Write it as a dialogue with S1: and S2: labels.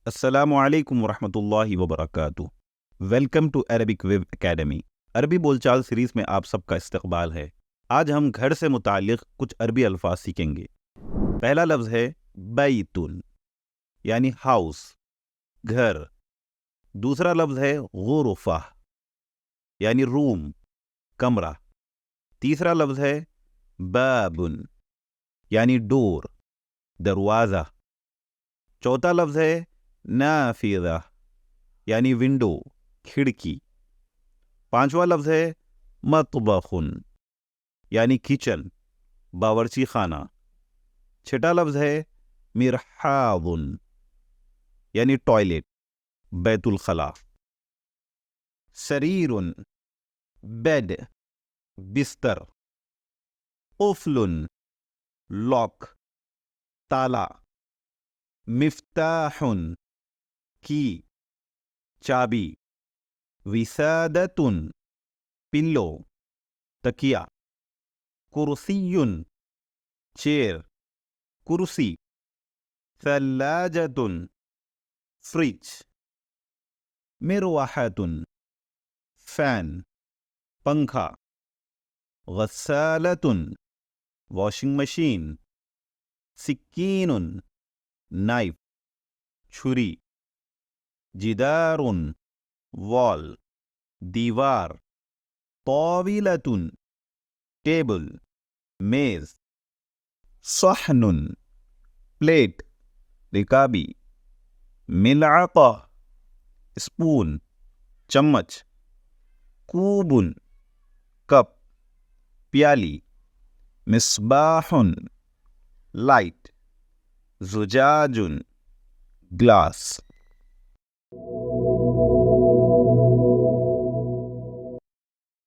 S1: अस्सलामु अलैकुम वरहमतुल्लाहि वबरकातुहू। Welcome to Arabic web academy. अरबी बोलचाल सीरीज में आप सबका इस्तकबाल है। आज हम घर से मुताल्लिक़ कुछ अरबी अल्फाज सीखेंगे। पहला लफ्ज़ है बैतुन, यानी हाउस, घर। दूसरा लफ्ज़ है गुरफ़ा, यानी रूम, कमरा। तीसरा लफ्ज़ है बाबुन, यानी डोर, दरवाज़ा। चौथा लफ्ज़ है नाफिज़ा, यानी विंडो, खिड़की। पांचवा लफ्ज़ है मतबखुन, यानी किचन, बावर्ची खाना। छठा लफ्ज़ है मिरहाबुन, यानी टॉयलेट, बैतुल खला। सरीरुन, बेड, बिस्तर। कुफ्लुन, लॉक, ताला। मिफ्ताहुन, की, चाबी। विसादतुन, पिल्लो, तकिया। कुर्सियुन, चेयर, कुर्सी। थल्लाजतुन, फ्रिज। मिरवाहतुन, फैन, पंखा। गस्सालतुन, वॉशिंग मशीन। सिक्कीनुन, नाइफ, छुरी। जिदारुन, वॉल, दीवार। तौविलतुन, टेबल, मेज। सहनुन, प्लेट, रिकाबी। मिलआका, स्पून, चम्मच। कूबुन, कप, प्याली। मिस्बाहुन, लाइट। जुजाजुन, ग्लास।